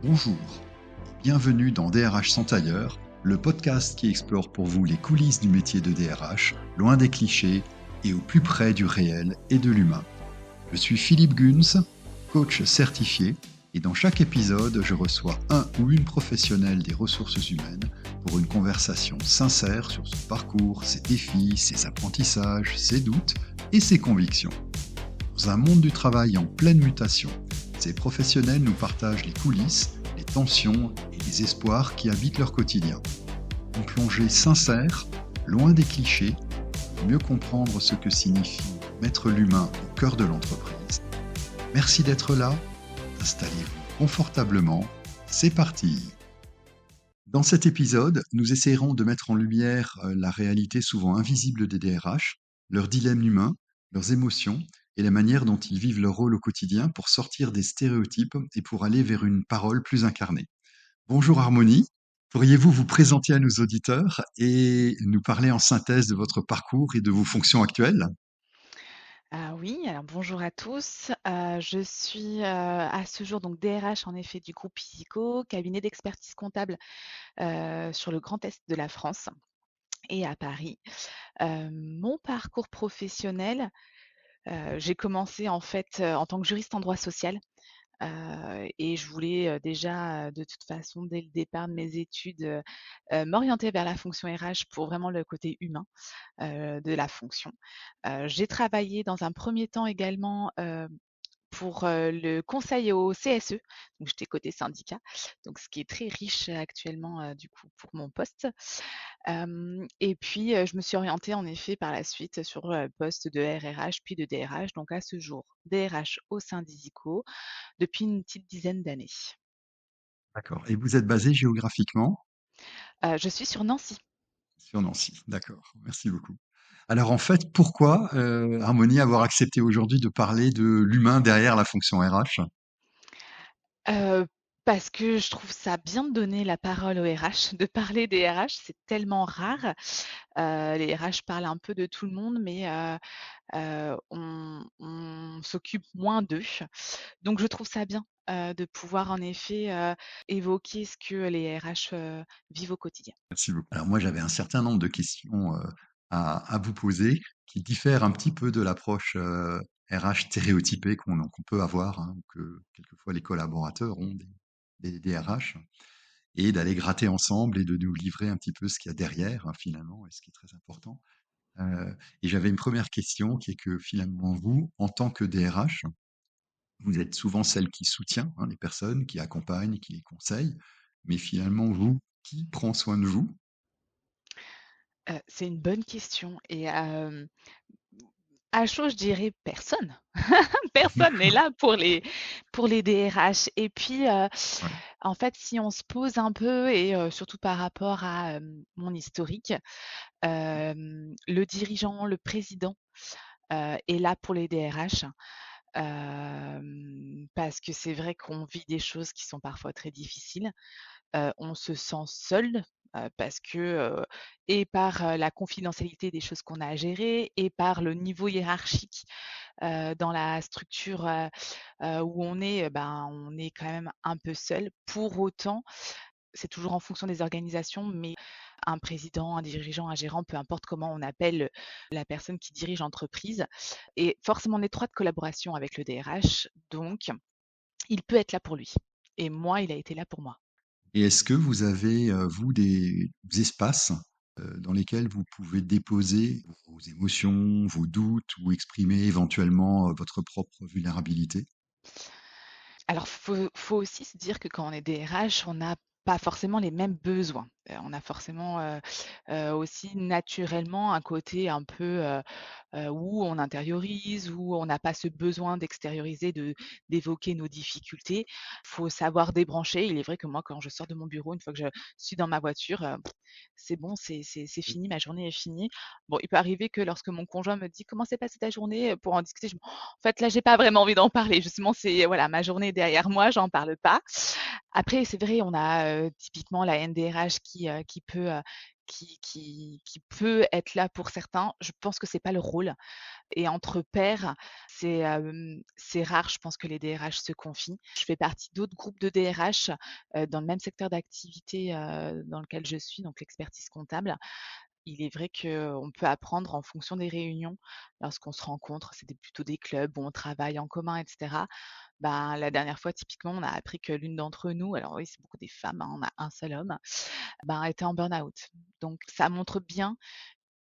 Bonjour, bienvenue dans DRH sans tailleur, le podcast qui explore pour vous les coulisses du métier de DRH, loin des clichés et au plus près du réel et de l'humain. Je suis Philippe Gunz, coach certifié, et dans chaque épisode, je reçois un ou une professionnelle des ressources humaines pour une conversation sincère sur son parcours, ses défis, ses apprentissages, ses doutes et ses convictions. Dans un monde du travail en pleine mutation, ces professionnels nous partagent les coulisses, les tensions et les espoirs qui habitent leur quotidien. Une plongée sincère, loin des clichés, pour mieux comprendre ce que signifie mettre l'humain au cœur de l'entreprise. Merci d'être là, installez-vous confortablement, c'est parti. Dans cet épisode, nous essayerons de mettre en lumière la réalité souvent invisible des DRH, leurs dilemmes humains, leurs émotions et la manière dont ils vivent leur rôle au quotidien pour sortir des stéréotypes et pour aller vers une parole plus incarnée. Bonjour Harmonie, pourriez-vous vous présenter à nos auditeurs et nous parler en synthèse de votre parcours et de vos fonctions actuelles? Ah oui, alors bonjour à tous. Je suis, à ce jour donc DRH en effet du groupe Icico, cabinet d'expertise comptable, sur le Grand Est de la France et à Paris. Mon parcours professionnel, j'ai commencé en fait, en tant que juriste en droit social. Et je voulais, déjà, de toute façon, dès le départ de mes études, m'orienter vers la fonction RH pour vraiment le côté humain, de la fonction. J'ai travaillé dans un premier temps également, pour, le conseil au CSE, donc j'étais côté syndicat, donc ce qui est très riche actuellement, du coup pour mon poste. Et puis, je me suis orientée en effet par la suite sur, poste de RRH puis de DRH, donc à ce jour, DRH au sein d'Isico depuis une petite dizaine d'années. D'accord. Et vous êtes basé géographiquement Je suis sur Nancy. sur Nancy. D'accord, merci beaucoup. Alors en fait, pourquoi Harmonie avoir accepté aujourd'hui de parler de l'humain derrière la fonction RH? Heu, Parce que je trouve ça bien de donner la parole aux RH, de parler des RH, c'est tellement rare. Les RH parlent un peu de tout le monde, mais on s'occupe moins d'eux. Donc je trouve ça bien, de pouvoir en effet, évoquer ce que les RH, vivent au quotidien. Merci beaucoup. Alors moi, j'avais un certain nombre de questions à vous poser qui diffèrent un petit peu de l'approche RH stéréotypée qu'on peut avoir, hein, que quelquefois les collaborateurs ont des RH, et d'aller gratter ensemble et de nous livrer un petit peu ce qu'il y a derrière, hein, finalement, et ce qui est très important. Et j'avais une première question qui est que finalement, vous, en tant que DRH, vous êtes souvent celle qui soutient, hein, les personnes, qui accompagne, qui les conseille, mais finalement, vous, qui prend soin de vous? C'est une bonne question et à chaud, je dirais personne. Personne n'est là pour les DRH et puis, Ouais. en fait, si on se pose un peu et surtout par rapport à, mon historique, le dirigeant, le président, est là pour les DRH. Parce que c'est vrai qu'on vit des choses qui sont parfois très difficiles. On se sent seul, parce que, et par, la confidentialité des choses qu'on a à gérer et par le niveau hiérarchique, dans la structure, où on est, ben, on est quand même un peu seul. Pour autant, c'est toujours en fonction des organisations, mais un président, un dirigeant, un gérant, peu importe comment on appelle la personne qui dirige l'entreprise, est forcément en étroite collaboration avec le DRH, donc il peut être là pour lui et moi, il a été là pour moi. Et est-ce que vous avez, vous, des espaces, dans lesquels vous pouvez déposer vos émotions, vos doutes ou exprimer éventuellement, votre propre vulnérabilité? Alors, faut aussi se dire que quand on est DRH, on n'a pas forcément les mêmes besoins. On a forcément, aussi naturellement un côté un peu, où on intériorise, où on n'a pas ce besoin d'extérioriser, d'évoquer nos difficultés. Faut savoir débrancher. Il est vrai que moi, quand je sors de mon bureau, une fois que je suis dans ma voiture, c'est bon, c'est fini, ma journée est finie. Bon, il peut arriver que lorsque mon conjoint me dit: «Comment s'est passée ta journée?» Pour en discuter, je me en fait, là, j'ai pas vraiment envie d'en parler. Justement, c'est voilà, ma journée est derrière moi, j'en parle pas. Après, c'est vrai, on a, typiquement la NDRH qui peut, qui peut être là pour certains. Je pense que c'est pas le rôle et entre pairs, c'est rare, je pense que les DRH se confient. Je fais partie d'autres groupes de DRH, dans le même secteur d'activité, dans lequel je suis, donc l'expertise comptable. Il est vrai qu'on peut apprendre en fonction des réunions lorsqu'on se rencontre, c'est plutôt des clubs où on travaille en commun et cetera. Ben, la dernière fois, typiquement, on a appris que l'une d'entre nous, alors oui, c'est beaucoup des femmes, hein, on a un seul homme, ben, était en burn-out. Donc ça montre bien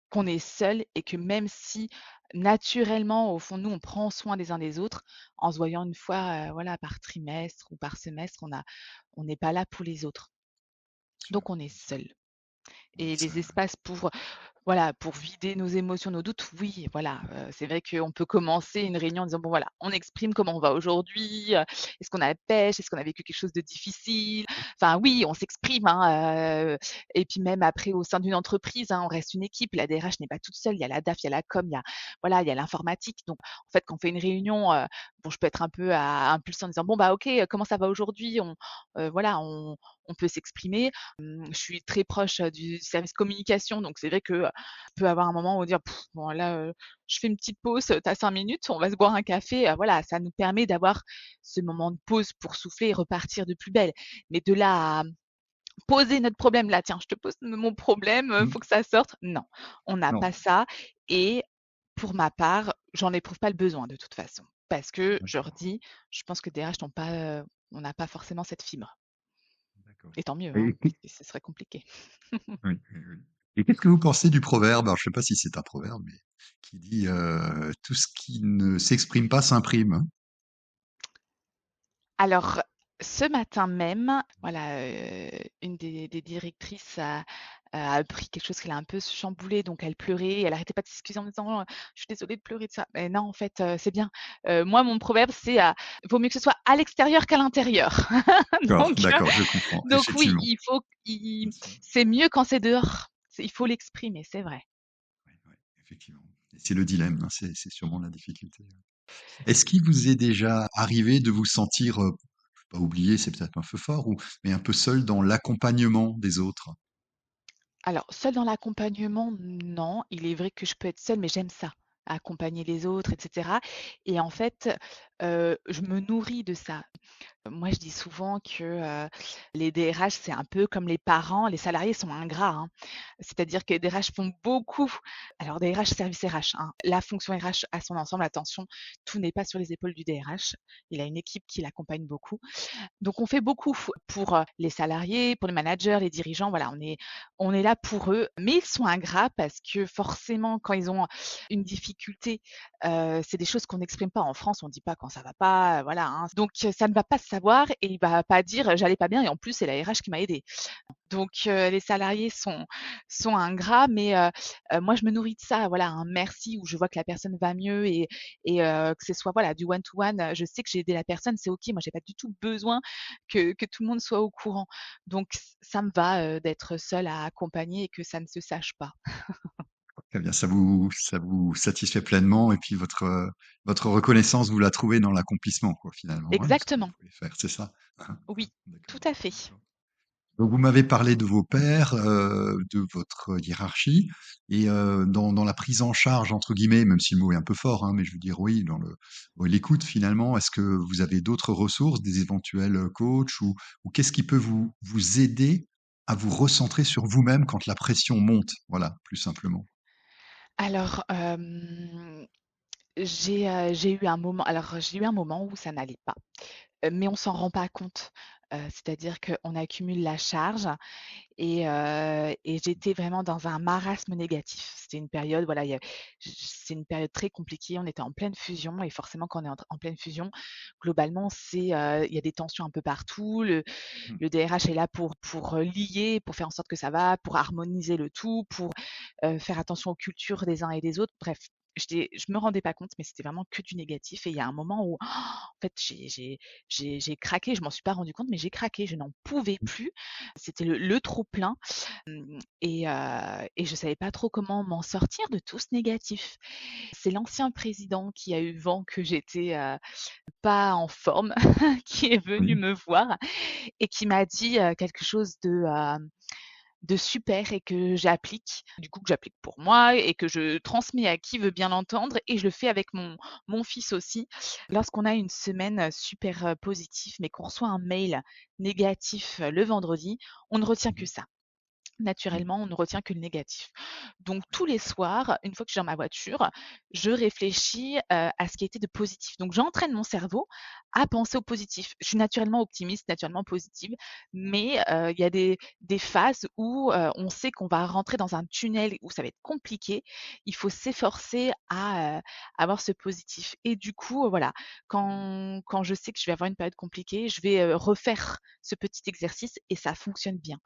qu'on est seul et que même si naturellement, au fond de nous, on prend soin des uns des autres, en se voyant une fois, voilà, par trimestre ou par semestre, on n'est pas là pour les autres. Sûr, Donc on est bien sûr. seul On est et les seul. espaces pour voilà, pour vider nos émotions, nos doutes, oui, voilà, c'est vrai qu'on peut commencer une réunion en disant: «Bon voilà, on exprime comment on va aujourd'hui, est-ce qu'on a la pêche? Est-ce qu'on a vécu quelque chose de difficile?» Enfin oui, on s'exprime, hein, et puis même après au sein d'une entreprise, hein, on reste une équipe. La DRH n'est pas toute seule, il y a la DAF, il y a la com, il y a voilà, il y a l'informatique. Donc en fait, quand on fait une réunion, bon, je peux être un peu impulsée en disant: «Bon bah OK, comment ça va aujourd'hui?» Voilà, on peut s'exprimer. Je suis très proche, du service communication, donc c'est vrai que, peut avoir un moment où dire: «Bon là, je fais une petite pause, tu as 5 minutes, on va se boire un café», voilà, ça nous permet d'avoir ce moment de pause pour souffler et repartir de plus belle. Mais de là à poser notre problème, là: «Tiens, je te pose mon problème, Mmh. faut que ça sorte», non, on n'a Non. pas ça et pour ma part, j'en éprouve pas le besoin de toute façon. Parce que je D'accord. redis, je pense que DRH n'ont pas, on n'a pas forcément cette fibre D'accord. et tant mieux, hein, Et qu'est ce serait compliqué. oui, oui, oui. Et qu'est-ce que vous pensez du proverbe? Alors, je sais pas si c'est un proverbe, mais qui dit, «Tout ce qui ne s'exprime pas s'imprime», hein? Alors, ce matin même, voilà, une des directrices a appris quelque chose qu'elle a un peu chamboulé, donc elle pleurait, elle arrêtait pas de s'excuser en me disant: «Je suis désolée de pleurer de ça». Mais non, en fait, c'est bien. Moi, mon proverbe, c'est, vaut mieux que ce soit à l'extérieur qu'à l'intérieur. D'accord, Donc d'accord, je comprends, donc oui, effectivement. il faut Bien il sûr. c'est mieux quand c'est dehors. Il faut l'exprimer, c'est vrai. Ouais, ouais, effectivement. Et c'est le dilemme, hein, c'est sûrement la difficulté. Est-ce qu'il vous est déjà arrivé de vous sentir, pas oublié, c'est peut-être un peu fort, ou mais un peu seul dans l'accompagnement des autres? Alors, seule dans l'accompagnement, non. Il est vrai que je peux être seule, mais j'aime ça, accompagner les autres et cetera et en fait, je me nourris de ça. Moi, je dis souvent que, les DRH, c'est un peu comme les parents, les salariés sont ingrats, hein. C'est-à-dire que les DRH font beaucoup alors DRH, service RH, hein. La fonction RH à son ensemble, attention, tout n'est pas sur les épaules du DRH. Il a une équipe qui l'accompagne beaucoup. Donc on fait beaucoup pour, les salariés, pour les managers, les dirigeants, voilà, on est là pour eux, mais ils sont ingrats parce que forcément quand ils ont une difficulté, c'est des choses qu'on n'exprime pas. En France, on ne dit pas quand ça va pas, voilà, hein. Donc ça ne va pas se savoir et il va pas dire: «J'allais pas bien et en plus c'est la RH qui m'a aidé». Donc les salariés sont ingrats, mais moi je me nourris de ça, voilà, un merci où je vois que la personne va mieux et que ce soit, voilà, du one to one, je sais que j'ai aidé la personne, c'est OK. Moi j'ai pas du tout besoin que tout le monde soit au courant. Donc ça me va, d'être seule à accompagner et que ça ne se sache pas. Très bien, ça vous satisfait pleinement, et puis votre reconnaissance, vous la trouvez dans l'accomplissement, quoi, finalement, hein, de ce que vous Exactement, pouvez faire, c'est ça? oui, tout D'accord, à fait. d'accord. Donc vous m'avez parlé de vos pairs, de votre hiérarchie, et dans la «prise en charge» entre guillemets, même si le mot est un peu fort, hein, mais je veux dire, oui, dans l'écoute finalement, est-ce que vous avez d'autres ressources, des éventuels, coachs, ou qu'est-ce qui peut vous aider à vous recentrer sur vous-même quand la pression monte? Voilà, plus simplement. Alors, j'ai eu un moment où ça n'allait pas, mais on s'en rend pas compte. C'est-à-dire qu'on accumule la charge et j'étais vraiment dans un marasme négatif. C'était une période, voilà, c'est une période très compliquée. On était en pleine fusion et forcément quand on est en pleine fusion, globalement, il y a des tensions un peu partout. Mmh. Le DRH est là pour lier, pour faire en sorte que ça va, pour harmoniser le tout, pour, faire attention aux cultures des uns et des autres. Bref, je me rendais pas compte, mais c'était vraiment que du négatif et il y a un moment où, en fait, j'ai craqué. Je m'en suis pas rendu compte, mais j'ai craqué. Je n'en pouvais plus. C'était le trop plein, et je savais pas trop comment m'en sortir de tout ce négatif. C'est l'ancien président qui a eu vent que j'étais, pas en forme, qui est venu Oui. me voir et qui m'a dit, quelque chose de, de super et que j'applique, du coup que j'applique pour moi et que je transmets à qui veut bien l'entendre et je le fais avec mon fils aussi. Lorsqu'on a une semaine super positive, mais qu'on reçoit un mail négatif le vendredi, on ne retient que Mmh. ça. Mmh. Naturellement, on ne retient que le négatif. Donc tous les soirs, une fois que je suis dans ma voiture, je réfléchis, à ce qui a été de positif. Donc j'entraîne mon cerveau à penser au positif. Je suis naturellement optimiste, naturellement positive, mais il y a des phases où, on sait qu'on va rentrer dans un tunnel où ça va être compliqué. Il faut s'efforcer à avoir ce positif et du coup, voilà, quand je sais que je vais avoir une période compliquée, je vais, refaire ce petit exercice et ça fonctionne bien.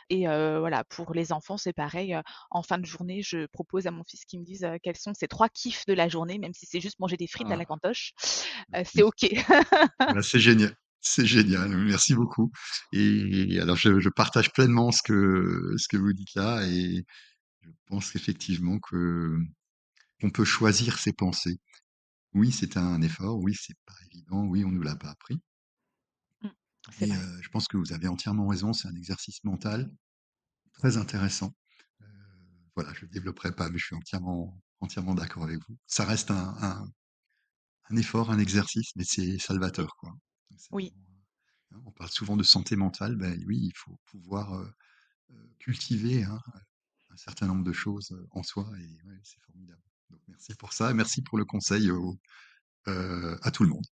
Et voilà, pour les enfants, c'est pareil, en fin de journée, je propose à mon fils qu'il me dise, quels sont ses 3 kiffs de la journée, même si c'est juste manger des frites à la Ah, cantoche, c'est oui. OK. Bah, c'est génial. C'est génial. Merci beaucoup. Et alors, je partage pleinement ce que vous dites là, et je pense qu'effectivement qu'on peut choisir ses pensées. Oui, c'est un effort. Oui, c'est pas évident. Oui, on nous l'a pas appris. Mmh, c'est Mais vrai. je pense que vous avez entièrement raison. C'est un exercice mental très intéressant. Euh, voilà, je ne développerai pas, mais je suis entièrement d'accord avec vous. Ça reste un effort, un exercice, mais c'est salvateur, quoi. Donc, c'est Oui, vraiment, on parle souvent de santé mentale. Ben oui, il faut pouvoir cultiver, hein, un certain nombre de choses en soi, et ouais, c'est formidable. Donc merci pour ça, et merci pour le conseil à tout le monde.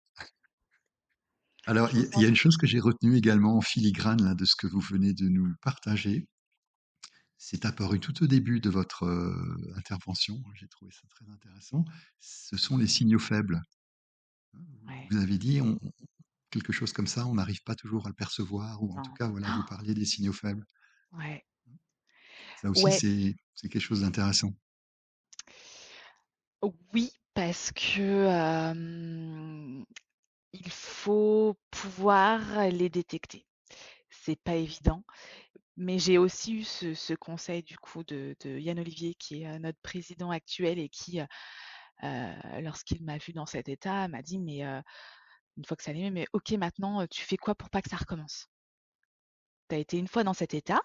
Alors, je il y, vous il en y a une chose que j'ai retenue également en filigrane là, de ce que vous venez de nous partager. C'est apparu tout au début de votre intervention. J'ai trouvé ça très intéressant. Ce sont les signaux faibles. ouais, Vous avez dit quelque chose comme ça, on n'arrive pas toujours à le percevoir, ou en tout non. cas, voilà, vous parliez des signaux faibles. Ouais, Ça aussi, ouais, c'est quelque chose d'intéressant. oui, parce que, il faut pouvoir les détecter. C'est pas évident, mais j'ai aussi eu ce conseil du coup de Yann Olivier qui est, notre président actuel et qui, lorsqu'il m'a vu dans cet état, m'a dit: «Mais, une fois que ça allait mieux, mais OK maintenant, tu fais quoi pour pas que ça recommence? Tu as été une fois dans cet état»,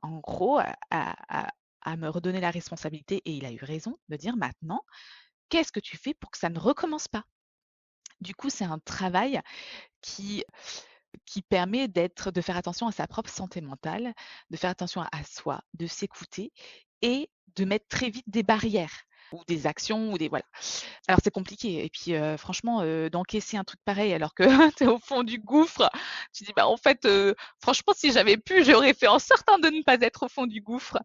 en gros, à me redonner la responsabilité et il a eu raison de dire: «Maintenant, qu'est-ce que tu fais pour que ça ne recommence pas?» Du coup, c'est un travail qui qui permet de faire attention à sa propre santé mentale, de faire attention à soi, de s'écouter et de mettre très vite des barrières ou des actions ou des voilà. Alors c'est compliqué et puis, franchement, d'encaisser un truc pareil alors que tu es au fond du gouffre, tu dis: «Bah, en fait, franchement si j'avais pu, j'aurais fait en sorte, hein, de ne pas être au fond du gouffre».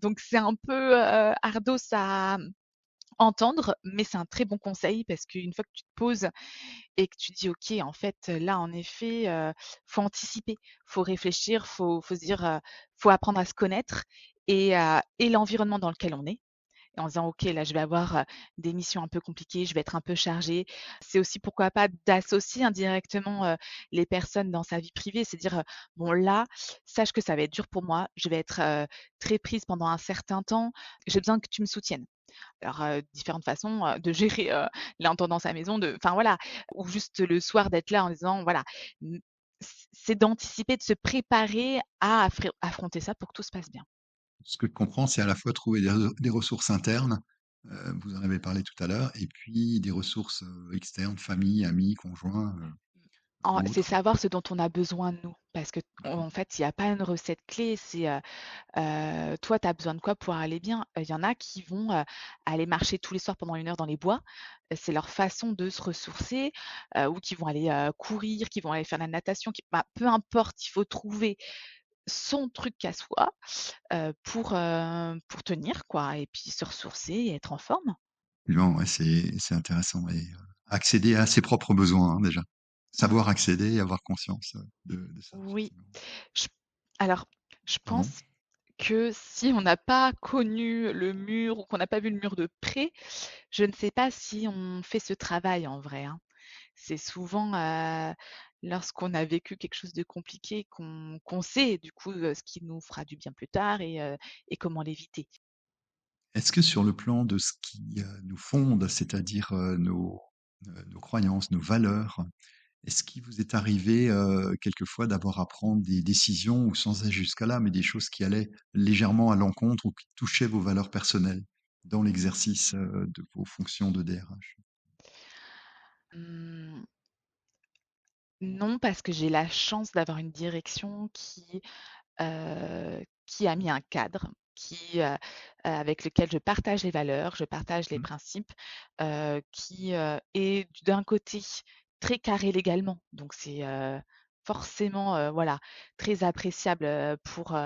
Donc c'est un peu, ardos à entendre, mais c'est un très bon conseil parce qu'une fois que tu te poses et que tu dis: «OK, en fait, là, en effet, faut anticiper, faut réfléchir, faut se dire, faut apprendre à se connaître et l'environnement dans lequel on est» et en se disant: «OK, là, je vais avoir, des missions un peu compliquées, je vais être un peu chargée». C'est aussi pourquoi pas d'associer indirectement, les personnes dans sa vie privée. C'est dire, «Bon là, sache que ça va être dur pour moi, je vais être, très prise pendant un certain temps, j'ai besoin que tu me soutiennes». Alors, différentes façons, de gérer, l'intendance à la maison, de enfin voilà, ou juste le soir d'être là en disant voilà, mmh, c'est d'anticiper, de se préparer à affronter ça pour que tout se passe bien. Ce que je comprends, c'est à la fois trouver des ressources internes, vous en avez parlé tout à l'heure, et puis des ressources externes, famille, amis, conjoints ou C'est autres. savoir ce dont on a besoin nous, parce que D'accord. en fait, il y a pas une recette clé, c'est, toi, tu as besoin de quoi pour aller bien? Il y en a qui vont, aller marcher tous les soirs pendant 1 heure dans les bois, c'est leur façon de se ressourcer, ou qui vont aller, courir, qui vont aller faire de la natation, qui bah, peu importe, il faut trouver son truc à soi, pour tenir quoi et puis se ressourcer et être en forme. Effectivement, ouais, c'est intéressant, et accéder à ses propres besoins, hein, déjà. Mmh, Savoir accéder et avoir conscience de ça, oui. effectivement. Je alors, je Pardon? pense que si on n'a pas connu le mur ou qu'on n'a pas vu le mur de près, je ne sais pas si on fait ce travail en vrai, hein. C'est souvent, lorsqu'on a vécu quelque chose de compliqué qu'on sait du coup, ce qui nous fera du bien plus tard et comment l'éviter. Est-ce que sur le plan de ce qui nous fonde, c'est-à-dire nos croyances, nos valeurs, Est-ce qu'il vous est arrivé, quelquefois d'avoir à prendre des décisions ou sans aller jusqu'à là, mais des choses qui allaient légèrement à l'encontre ou qui touchaient vos valeurs personnelles dans l'exercice, de vos fonctions de DRH? Mmh, non, parce que j'ai la chance d'avoir une direction qui a mis un cadre, avec lequel je partage les valeurs, je partage les Mmh. principes, qui, est d'un côté très carré légalement. Donc c'est, forcément, voilà, très appréciable, pour,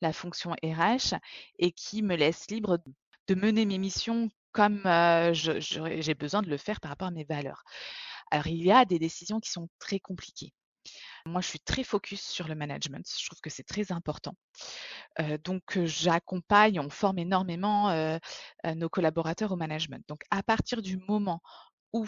la fonction RH et qui me laisse libre de mener mes missions comme, j'ai besoin de le faire par rapport à mes valeurs. Alors il y a des décisions qui sont très compliquées. Moi, je suis très focus sur le management. Je trouve que c'est très important. J'accompagne, on forme énormément, nos collaborateurs au management. Donc à partir du moment où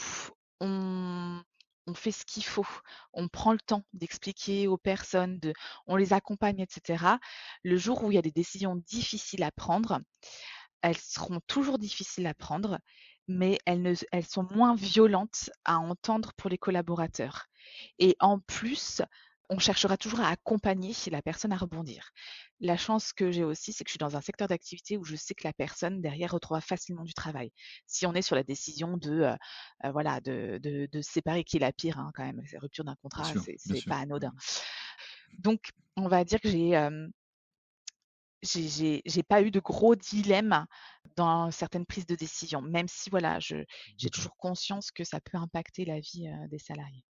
on on fait ce qu'il faut, on prend le temps d'expliquer aux personnes, on les accompagne et cetera. Le jour où il y a des décisions difficiles à prendre, elles seront toujours difficiles à prendre, mais elles sont moins violentes à entendre pour les collaborateurs et en plus, on cherchera toujours à accompagner la personne à rebondir. La chance que j'ai aussi, c'est que je suis dans un secteur d'activité où je sais que la personne derrière retrouvera facilement du travail. Si on est sur la décision voilà, de se séparer, qui est la pire, hein, quand même, c'est rupture d'un Bien contrat, sûr, bien c'est sûr. pas Ouais, anodin. ouais. Donc on va dire que j'ai pas eu de gros dilemmes dans certaines prises de décision, même si voilà, j'ai D'accord, toujours conscience que ça peut impacter la vie, des salariés.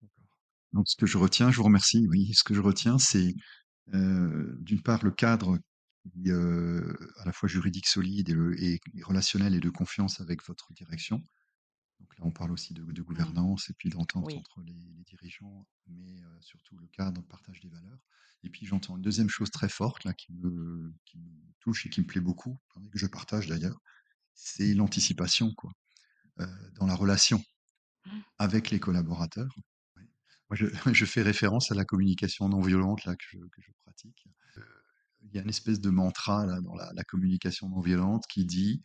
d'accord. Donc ce que je retiens, je vous remercie, oui, ce que je retiens, c'est, d'une part le cadre qui, à la fois juridique solide et relationnel et de confiance avec votre direction. Donc là, on parle aussi de Mmh. gouvernance et puis d'entente Oui. entre les dirigeants, mais surtout le cadre, partage des valeurs. Et puis j'entends une deuxième chose très forte là qui me touche et qui me plaît beaucoup, que je partage d'ailleurs, c'est l'anticipation quoi, dans la relation Mmh. avec les collaborateurs. Ouais. Moi, je fais référence à la communication non violente là que je pratique. Euh, il y a une espèce de mantra là dans la communication non violente qui dit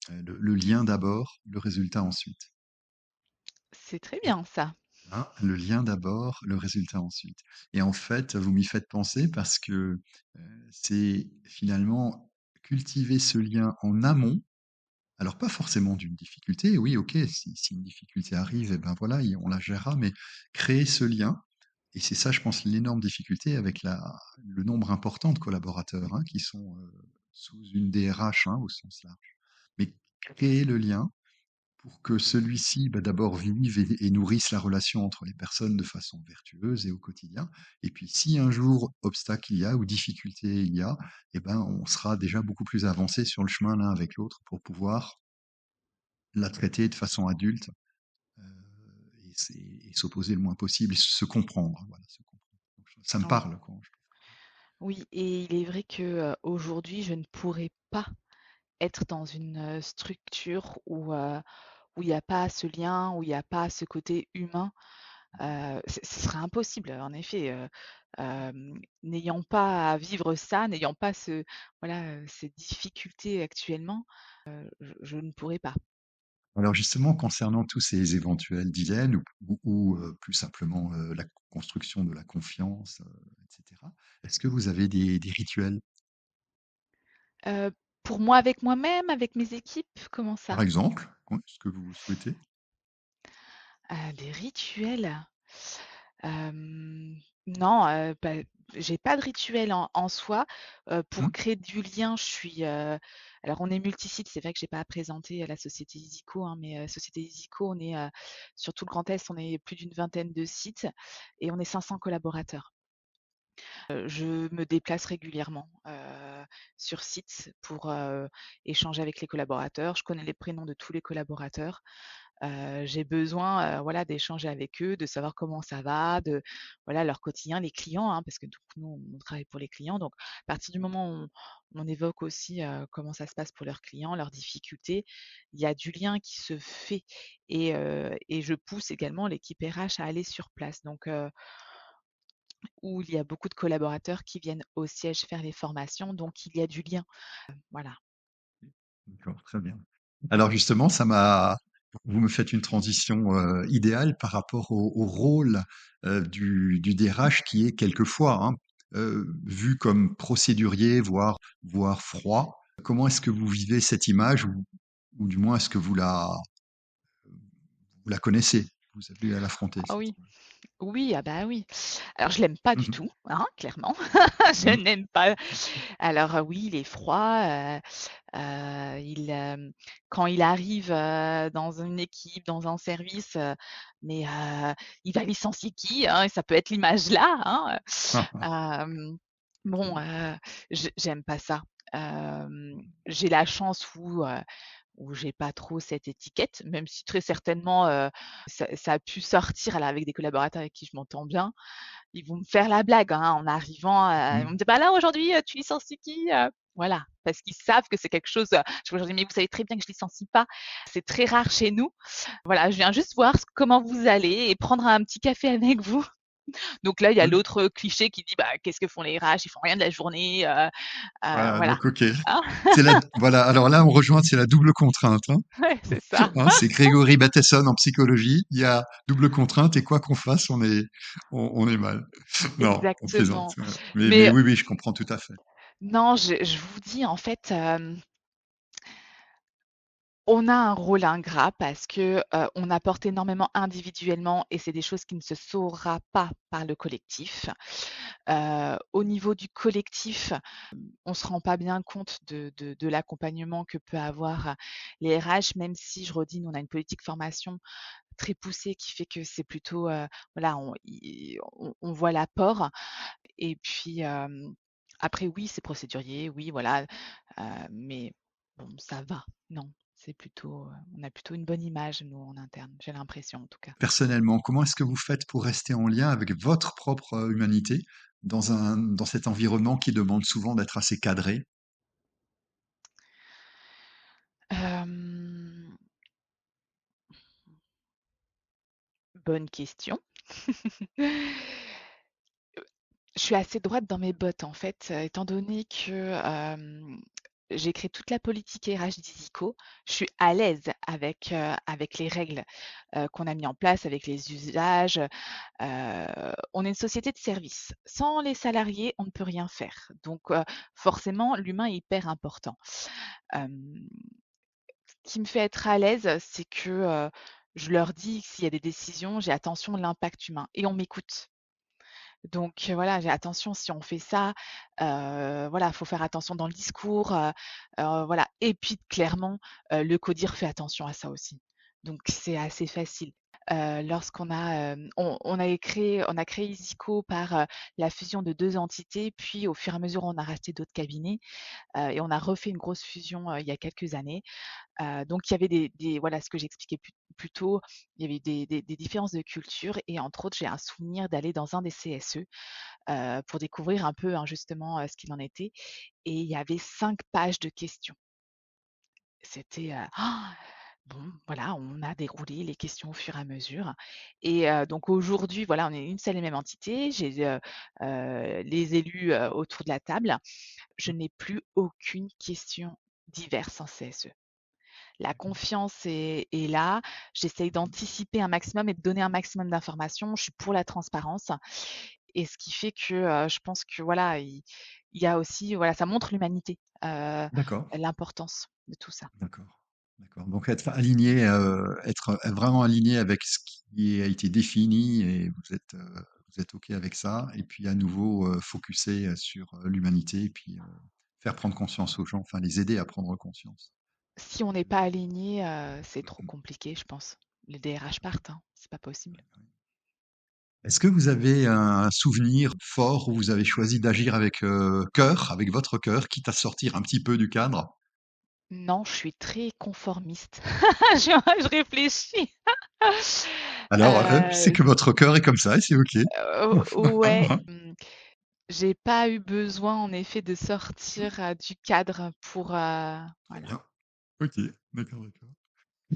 le lien d'abord, le résultat ensuite. C'est très Et bien ça. hein, le lien d'abord, le résultat ensuite. Et en fait, vous m'y faites penser parce que c'est finalement cultiver ce lien en amont. Alors pas forcément d'une difficulté, oui, ok, si une difficulté arrive, eh ben voilà, on la gérera, mais créer ce lien, et c'est ça, je pense, l'énorme difficulté avec le nombre important de collaborateurs hein, qui sont sous une DRH hein, au sens large. Mais créer le lien, pour que celui-ci, bah, d'abord vive et nourrisse la relation entre les personnes de façon vertueuse et au quotidien. Et puis, si un jour obstacle il y a ou difficulté il y a, eh ben, on sera déjà beaucoup plus avancé sur le chemin l'un avec l'autre pour pouvoir la traiter de façon adulte et s'opposer le moins possible et se comprendre. Voilà, se comprendre. Donc, ça me Oui. parle. Quoi, je trouve. Oui et il est vrai que, aujourd'hui, je ne pourrais pas être dans une, structure où il y a pas ce lien, où il y a pas ce côté humain. Ce serait impossible, en effet, n'ayant pas à vivre ça, n'ayant pas voilà, ces difficultés actuellement, je ne pourrais pas. Alors justement, concernant tous ces éventuels dilemmes ou plus simplement la construction de la confiance, etc., est-ce que vous avez des rituels, Heu, pour moi, avec moi-même, avec mes équipes, comment par ça? exemple, ce que vous souhaitez? Des rituels? Non, j'ai pas de rituel en soi. Pour Hmm. créer du lien, alors on est multisite, c'est vrai que j'ai pas à présenter à la société Isico, hein, mais société Isico, on est, sur tout le Grand Est, on est plus d'une vingtaine de sites et on est 500 collaborateurs. Je me déplace régulièrement, sur site pour, échanger avec les collaborateurs. Je connais les prénoms de tous les collaborateurs. J'ai besoin, voilà, d'échanger avec eux, de savoir comment ça va, de voilà, leur quotidien, les clients, hein, parce que donc nous, on travaille pour les clients. Donc à partir du moment où on évoque aussi, comment ça se passe pour leurs clients, leurs difficultés, il y a du lien qui se fait et je pousse également l'équipe RH à aller sur place. Donc où il y a beaucoup de collaborateurs qui viennent au siège faire les formations, donc il y a du lien. Voilà. D'accord, très bien. Alors justement, ça m'a Vous me faites une transition idéale par rapport au rôle du DRH qui est quelquefois vu comme procédurier, voire froid. Comment est-ce que vous vivez cette image ou du moins est-ce que vous la connaissez? Vous avez eu à l'affronter, Ah cette oui, image. oui, ah bah oui. Alors je l'aime pas du Mhm, tout, hein, clairement. Je mhm, n'aime pas. Alors oui, il est froid, il, quand il arrive, dans une équipe, dans un service, mais il va licencier qui, hein? Et ça peut être l'image là, hein, bon, j'aime pas ça. J'ai la chance où j'ai pas trop cette étiquette, même si très certainement, ça a pu sortir là avec des collaborateurs avec qui je m'entends bien. Ils vont me faire la blague, hein, en arrivant, ils vont me mhm. dire: «Bah là aujourd'hui, tu licencies qui?» Voilà, parce qu'ils savent que c'est quelque chose, je leur dis: «Mais vous savez très bien que je licencie pas, c'est très rare chez nous. Voilà, je viens juste voir comment vous allez et prendre un petit café avec vous». Donc là, il y a Oui. l'autre cliché qui dit: «Bah, qu'est-ce que font les RH? Ils font rien de la journée», Voilà, voilà, donc ok. hein? Voilà, alors là on rejoint, c'est la double contrainte, hein. Ouais, c'est ça. C'est Grégory Bateson en psychologie. Il y a double contrainte et quoi qu'on fasse, on est mal. Non, on plaisante. Exactement. Mais Mais oui, oui, je comprends tout à fait. non, je vous dis en fait, on a un rôle ingrat parce que, on apporte énormément individuellement et c'est des choses qui ne se saura pas par le collectif. Au niveau du collectif, on se rend pas bien compte de l'accompagnement que peut avoir les RH, même si je redis, nous on a une politique formation très poussée qui fait que c'est plutôt, voilà, on voit l'apport et puis, après oui, c'est procédurier, oui voilà, mais bon ça va. Non, c'est plutôt, on a plutôt une bonne image nous en interne, j'ai l'impression en tout cas. Personnellement, comment est-ce que vous faites pour rester en lien avec votre propre humanité dans cet environnement qui demande souvent d'être assez cadré? Hem, Bonne question. Je suis assez droite dans mes bottes en fait, étant donné que, j'ai créé toute la politique RH d'Izico. Je suis à l'aise avec les règles, qu'on a mis en place, avec les usages. On est une société de service. Sans les salariés, on ne peut rien faire. Donc, forcément, l'humain est hyper important. Hem, Ce qui me fait être à l'aise, c'est que, je leur dis que s'il y a des décisions, j'ai attention à l'impact humain et on m'écoute. Donc voilà, j'ai attention si on fait ça, voilà, faut faire attention dans le discours, voilà et puis clairement, le codir fait attention à ça aussi. Donc c'est assez facile. Lorsqu'on a, on a créé Isico par, la fusion de 2 entités, puis au fur et à mesure, on a racheté d'autres cabinets, et on a refait une grosse fusion, il y a quelques années. Donc il y avait des voilà, ce que j'expliquais plus tôt, il y avait des différences de culture et entre autres, j'ai un souvenir d'aller dans un des CSE, pour découvrir un peu, hein, justement, ce qu'il en était et il y avait 5 pages de questions. C'était, bon, voilà, on a déroulé les questions au fur et à mesure et donc aujourd'hui, voilà, on est une seule et même entité. J'ai, les élus, autour de la table. Je n'ai plus aucune question diverse en CSE. La confiance est là. J'essaye d'anticiper un maximum et de donner un maximum d'informations. Je suis pour la transparence et ce qui fait que, je pense que voilà, il y a aussi voilà, ça montre l'humanité, D'accord. l'importance de tout ça. D'accord, d'accord. Donc être aligné, être vraiment aligné avec ce qui a été défini et vous êtes OK avec ça et puis à nouveau, focuser, sur, l'humanité et puis, faire prendre conscience aux gens, enfin les aider à prendre conscience. Si on n'est pas aligné, c'est trop Mmh. compliqué, je pense. Les DRH partent, hein, c'est pas possible. Est-ce que vous avez un souvenir fort où vous avez choisi d'agir avec, cœur, avec votre cœur, quitte à sortir un petit peu du cadre? Non, je suis très conformiste. Je réfléchis. Alors, c'est que votre cœur est comme ça et c'est OK. Ouais, j'ai pas eu besoin en effet de sortir, du cadre pour, Très voilà. bien. OK, d'accord, d'accord.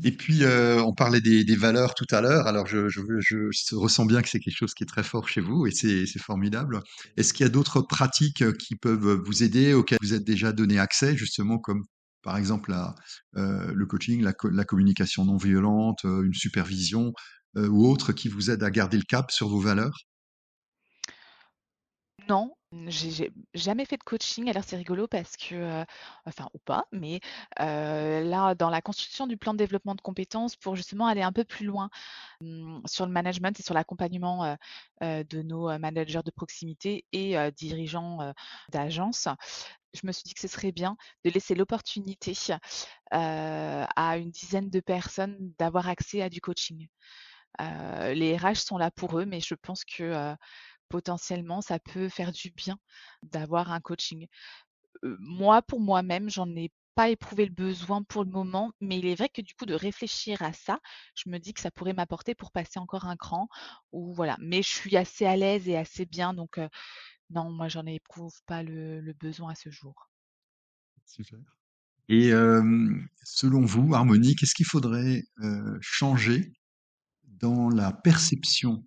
Et puis, on parlait des valeurs tout à l'heure. Alors, je ressens bien que c'est quelque chose qui est très fort chez vous et c'est formidable. Est-ce qu'il y a d'autres pratiques qui peuvent vous aider, auxquelles vous êtes déjà donné accès, justement, comme par exemple le coaching, la communication non violente, une supervision ou autre qui vous aide à garder le cap sur vos valeurs? Non, j'ai jamais fait de coaching. Alors c'est rigolo parce que, enfin ou pas, mais, là, dans la construction du plan de développement de compétences pour justement aller un peu plus loin, sur le management et sur l'accompagnement, de nos, managers de proximité et dirigeants, d'agences, je me suis dit que ce serait bien de laisser l'opportunité, à une dizaine de personnes d'avoir accès à du coaching. Les RH sont là pour eux, mais je pense que, potentiellement, ça peut faire du bien d'avoir un coaching. Moi, pour moi-même, j'en ai pas éprouvé le besoin pour le moment, mais il est vrai que du coup, de réfléchir à ça, je me dis que ça pourrait m'apporter pour passer encore un cran ou voilà. Mais je suis assez à l'aise et assez bien, donc non, moi, j'en éprouve pas le besoin à ce jour. Super. Et selon vous, Harmonie, qu'est-ce qu'il faudrait changer dans la perception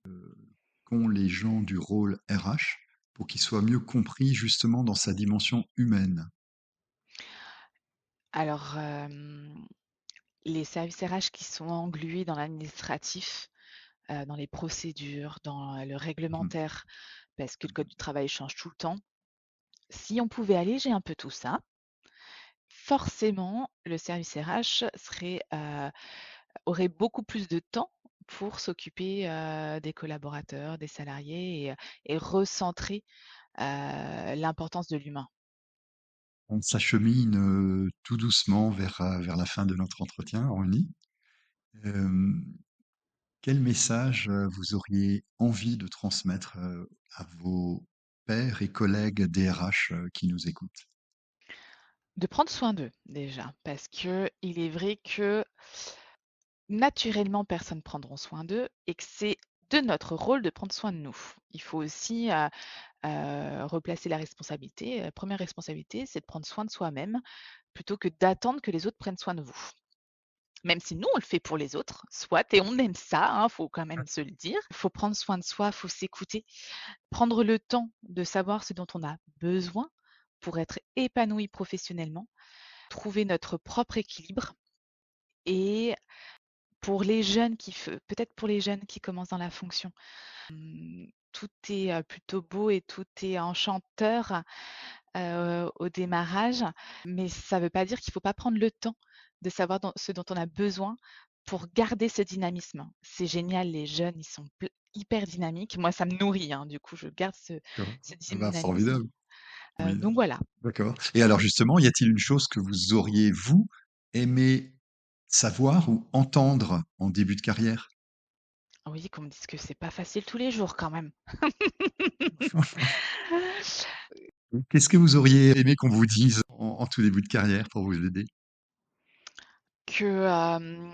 qu'ont les gens du rôle RH pour qu'il soit mieux compris justement dans sa dimension humaine? Alors, les services RH qui sont englués dans l'administratif, dans les procédures, dans le Mhm. réglementaire, parce que le code du travail change tout le temps. Si on pouvait alléger un peu tout ça, forcément, le service RH aurait beaucoup plus de temps pour s'occuper, des collaborateurs, des salariés et recentrer, l'importance de l'humain. On s'achemine tout doucement vers la fin de notre entretien, Harmonie. Euh, Quel message vous auriez envie de transmettre à vos pairs et collègues DRH qui nous écoutent? De prendre soin d'eux déjà, parce qu'il est vrai que naturellement, personne ne prendront soin d'eux et que c'est de notre rôle de prendre soin de nous. Il faut aussi, replacer la responsabilité. La 1re responsabilité, c'est de prendre soin de soi-même plutôt que d'attendre que les autres prennent soin de vous. Même si nous, on le fait pour les autres, soit et on aime ça, hein, faut quand même se le dire. Il faut prendre soin de soi, faut s'écouter, prendre le temps de savoir ce dont on a besoin pour être épanoui professionnellement, trouver notre propre équilibre et pour les jeunes peut-être pour les jeunes qui commencent dans la fonction, tout est, plutôt beau et tout est enchanteur, au démarrage, mais ça ne veut pas dire qu'il ne faut pas prendre le temps de savoir ce dont on a besoin pour garder ce dynamisme. C'est génial, les jeunes, ils sont hyper dynamiques. Moi, ça me nourrit, hein, du coup, je garde D'accord. ce Ah bah, dynamisme. formidable. Formidable. Donc voilà. D'accord. Et alors justement, y a-t-il une chose que vous auriez, vous, aimé savoir ou entendre en début de carrière? Oui, qu'on me dise que c'est pas facile tous les jours quand même. Qu'est-ce que vous auriez aimé qu'on vous dise en tout début de carrière pour vous aider? Que,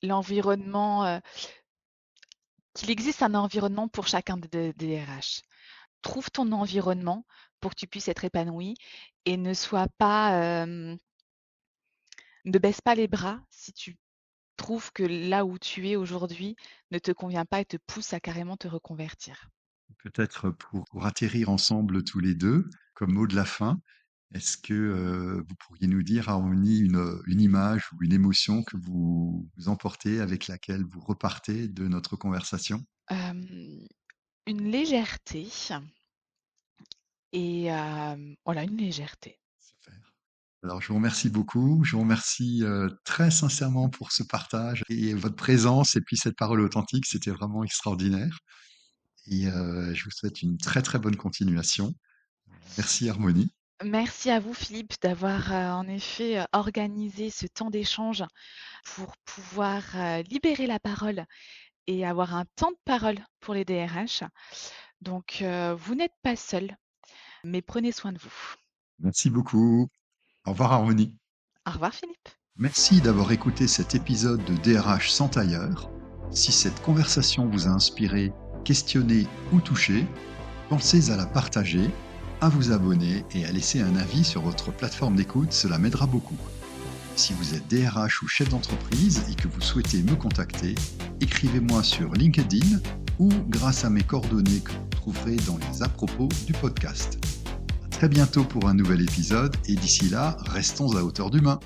l'environnement, qu'il existe un environnement pour chacun des RH. Trouve ton environnement pour que tu puisses être épanoui et ne sois pas, ne baisse pas les bras si tu trouves que là où tu es aujourd'hui ne te convient pas et te pousse à carrément te reconvertir. Peut-être pour atterrir ensemble tous les deux, comme mot de la fin, est-ce que vous pourriez nous dire, Harmonie, une image ou une émotion que vous emportez avec laquelle vous repartez de notre conversation? Hem, une légèreté et voilà, une légèreté. Super. Alors, je vous remercie beaucoup. Je vous remercie très sincèrement pour ce partage et votre présence et puis cette parole authentique. C'était vraiment extraordinaire. Et je vous souhaite une très très bonne continuation. Merci Harmonie. Merci à vous Philippe d'avoir, en effet, organisé ce temps d'échange pour pouvoir, libérer la parole et avoir un temps de parole pour les DRH. Donc, vous n'êtes pas seul, mais prenez soin de vous. Merci beaucoup. Au revoir Harmonie. Au revoir Philippe. Merci d'avoir écouté cet épisode de DRH sans tailleur. Si cette conversation vous a inspiré, questionné ou touché, pensez à la partager, à vous abonner et à laisser un avis sur votre plateforme d'écoute, cela m'aidera beaucoup. Si vous êtes DRH ou chef d'entreprise et que vous souhaitez me contacter, écrivez-moi sur LinkedIn ou grâce à mes coordonnées que vous trouverez dans les à propos du podcast. À très très bientôt pour un nouvel épisode et d'ici là, restons à hauteur d'humain.